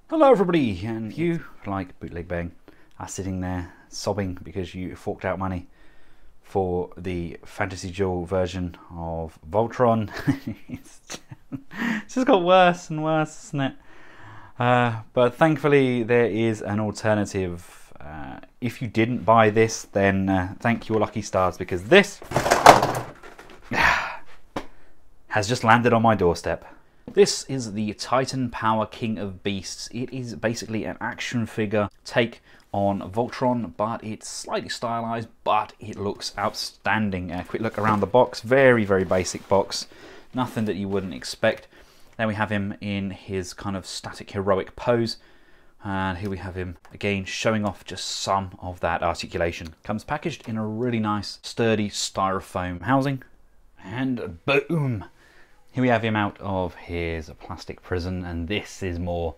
Hello everybody, and you, like Bootleg Bang, are sitting there sobbing because you forked out money for the Fantasy Duel version of Voltron. It's just got worse and worse, isn't it? But thankfully there is an alternative. If you didn't buy this, then thank your lucky stars, because this has just landed on my doorstep. This is the Titan Power King of Beasts. It is basically an action figure take on Voltron, but it's slightly stylized, but it looks outstanding. A quick look around the box. Very, very basic box. Nothing that you wouldn't expect. Then we have him in his kind of static heroic pose. And here we have him again showing off just some of that articulation. Comes packaged in a really nice, sturdy styrofoam housing. And boom! Here we have him out of his plastic prison, and this is more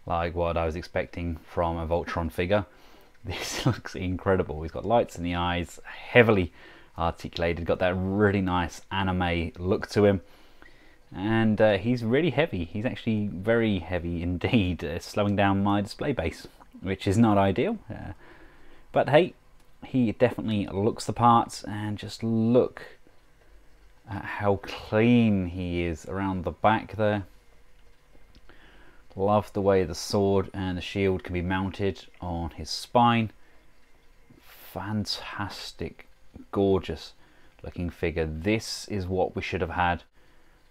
like what I was expecting from a Voltron figure. This looks incredible. He's got lights in the eyes, heavily articulated, got that really nice anime look to him. And he's really heavy. He's actually very heavy indeed, slowing down my display base, which is not ideal. But hey, he definitely looks the part, and just look at how clean he is around the back there. Love the way the sword and the shield can be mounted on his spine. Fantastic, gorgeous looking figure. This is what we should have had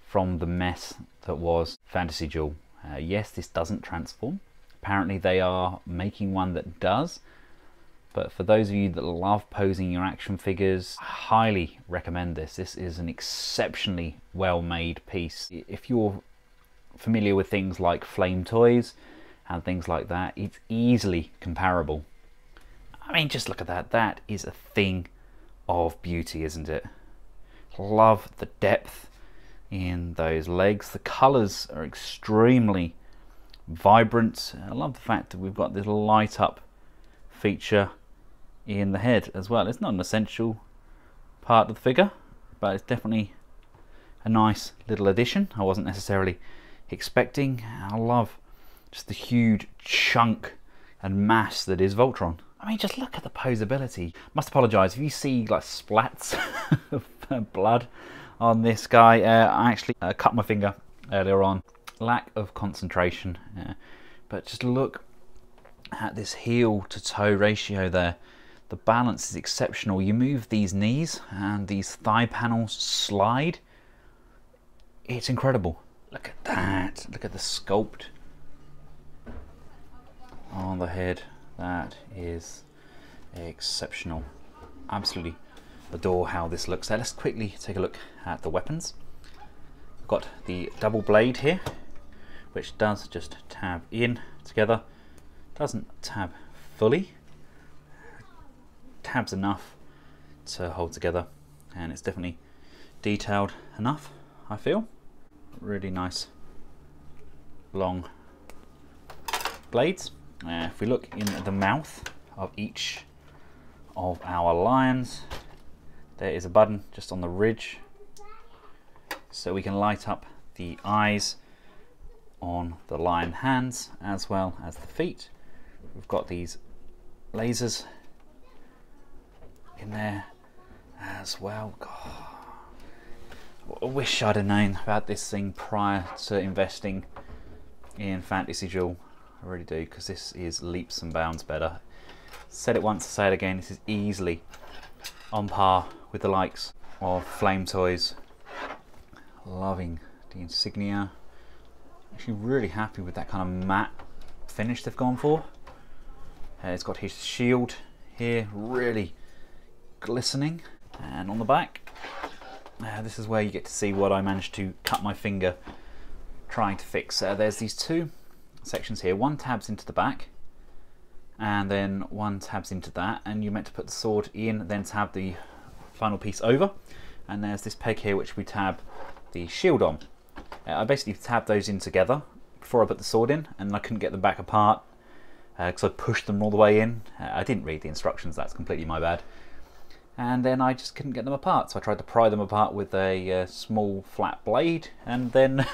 from the mess that was Fantasy Duel. Yes, this doesn't transform. Apparently they are making one that does. But for those of you that love posing your action figures, I highly recommend this. This is an exceptionally well-made piece. If you're familiar with things like Flame Toys and things like that, it's easily comparable. I mean, just look at that. That is a thing of beauty, isn't it? Love the depth in those legs. The colours are extremely vibrant. I love the fact that we've got this light up feature in the head as well. It's not an essential part of the figure, but it's definitely a nice little addition. I wasn't necessarily expecting. I love just the huge chunk and mass that is Voltron. I mean, just look at the posability. Must apologise if you see like splats of blood on this guy. I actually cut my finger earlier on. Lack of concentration. But just look at this heel to toe ratio there. The balance is exceptional. You move these knees and these thigh panels slide. It's incredible. Look at that. Look at the sculpt on the head. That is exceptional. Absolutely adore how this looks. Let's quickly take a look at the weapons. We've got the double blade here, which does just tab in together. Doesn't tab fully. Tabs enough to hold together, and it's definitely detailed enough, I feel. Really nice long blades. If we look in the mouth of each of our lions, there is a button just on the ridge, so we can light up the eyes on the lion hands as well as the feet. We've got these lasers in there as well. God, I wish I'd have known about this thing prior to investing in Fantasy Duel. I really do, because this is leaps and bounds better. Said it once, say it again. This is easily on par with the likes of Flame Toys. Loving the insignia. Actually really happy with that kind of matte finish they've gone for. It's got his shield here, really glistening, and on the back, this is where you get to see what I managed to cut my finger trying to fix. There's these two sections here. One tabs into the back, and then one tabs into that, and you're meant to put the sword in, then tab the final piece over, and there's this peg here which we tab the shield on. I basically tabbed those in together before I put the sword in, and I couldn't get them back apart because I pushed them all the way in. I didn't read the instructions, that's completely my bad. And then I just couldn't get them apart, so I tried to pry them apart with a small flat blade, and then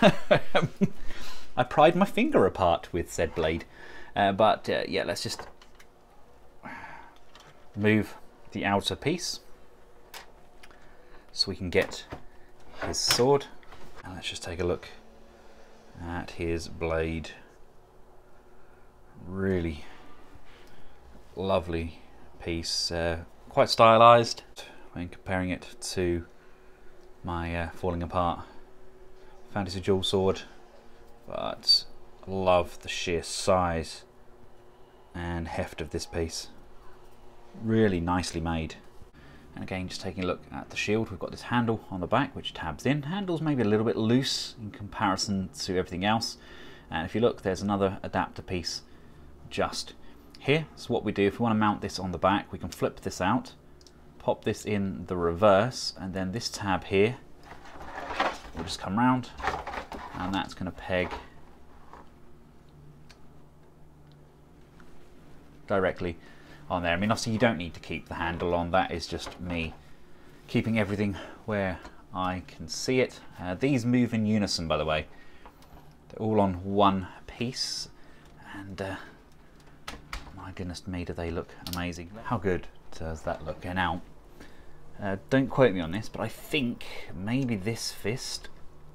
I pried my finger apart with said blade. But yeah, let's just move the outer piece so we can get his sword. And let's just take a look at his blade. Really lovely piece, quite stylized when comparing it to my falling apart Fantasy Jewel sword, but love the sheer size and heft of this piece. Really nicely made. And again, just taking a look at the shield, we've got this handle on the back which tabs in. Handle's maybe a little bit loose in comparison to everything else, and if you look, there's another adapter piece just here. So what we do, if we want to mount this on the back, we can flip this out, pop this in the reverse, and then this tab here will just come round, and that's going to peg directly on there. I mean, obviously you don't need to keep the handle on, that is just me keeping everything where I can see it. These move in unison, by the way. They're all on one piece, and my goodness me, do they look amazing. How good does that look? And now, don't quote me on this, but I think maybe this fist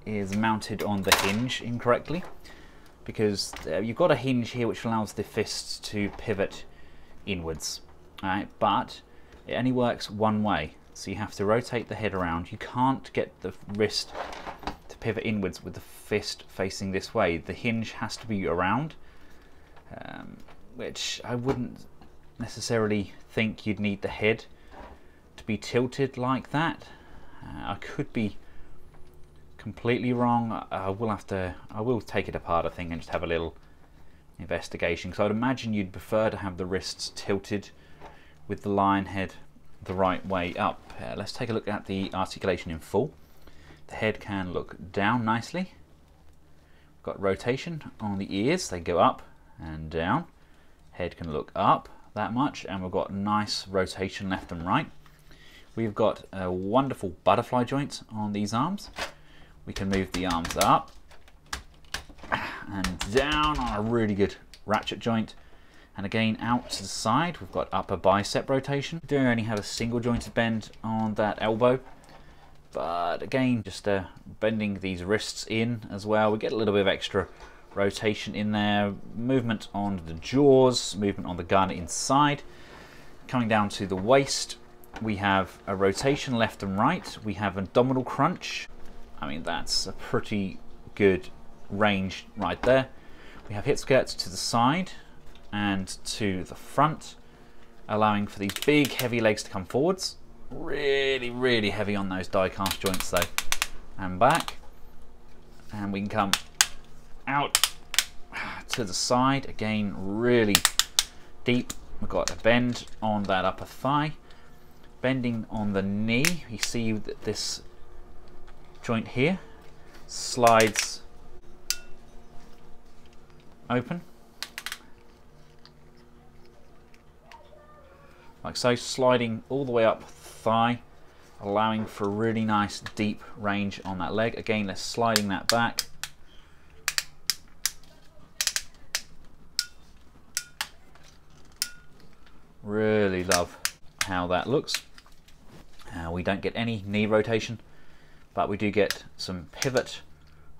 is mounted on the hinge incorrectly, because you've got a hinge here which allows the fists to pivot inwards, right? But it only works one way, so you have to rotate the head around. You can't get the wrist to pivot inwards with the fist facing this way. The hinge has to be around, which I wouldn't necessarily think you'd need the head to be tilted like that. I could be completely wrong. I will take it apart, I think, and just have a little investigation, because I'd imagine you'd prefer to have the wrists tilted with the lion head the right way up. Let's take a look at the articulation in full. The head can look down nicely. We've got rotation on the ears, they go up and down. Head can look up that much, and we've got nice rotation left and right. We've got a wonderful butterfly joint on these arms. We can move the arms up and down on a really good ratchet joint, and again out to the side we've got upper bicep rotation. We do only have a single jointed bend on that elbow, but again, just bending these wrists in as well, we get a little bit of extra rotation in there. Movement on the jaws, movement on the gun inside. Coming down to the waist, we have a rotation left and right. We have an abdominal crunch. I mean, that's a pretty good range right there. We have hip skirts to the side and to the front, allowing for these big heavy legs to come forwards. Really heavy on those die cast joints though. And back, and we can come out to the side, again really deep. We've got a bend on that upper thigh, bending on the knee. You see that this joint here slides open like so, sliding all the way up the thigh, allowing for a really nice deep range on that leg. Again, let's sliding that back. Really love how that looks. We don't get any knee rotation, but we do get some pivot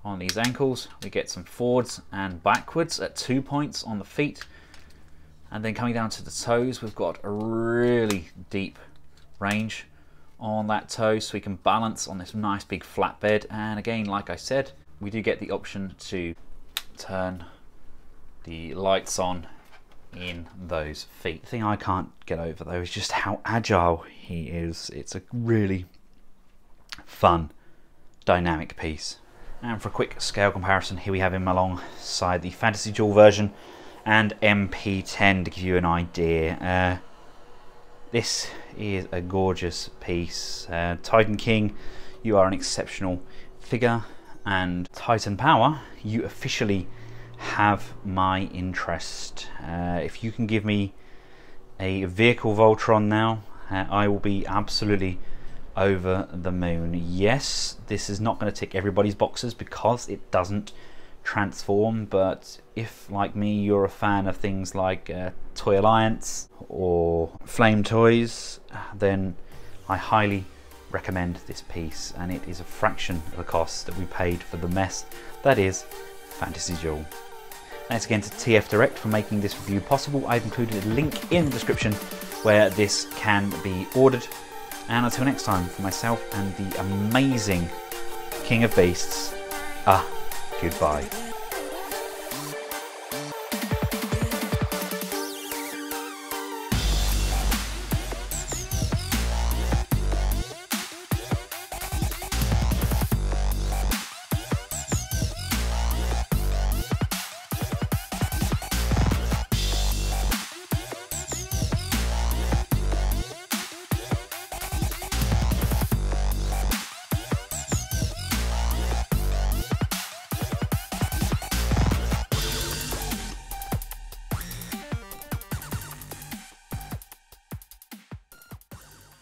on these ankles. We get some forwards and backwards at 2 points on the feet, and then coming down to the toes, we've got a really deep range on that toe, so we can balance on this nice big flat bed. And again, like I said, we do get the option to turn the lights on in those feet. The thing I can't get over though is just how agile he is. It's a really fun, dynamic piece. And for a quick scale comparison, here we have him alongside the Fantasy Jewel version and MP10 to give you an idea. This is a gorgeous piece. Titan King, you are an exceptional figure, and Titan Power, you officially have my interest. If you can give me a vehicle Voltron now, I will be absolutely over the moon. Yes, this is not going to tick everybody's boxes because it doesn't transform, but if, like me, you're a fan of things like Toy Alliance or Flame Toys, then I highly recommend this piece, and it is a fraction of the cost that we paid for the mess that is Fantasy Jewel. Thanks again to TF Direct for making this review possible. I've included a link in the description where this can be ordered. And until next time, for myself and the amazing King of Beasts, goodbye.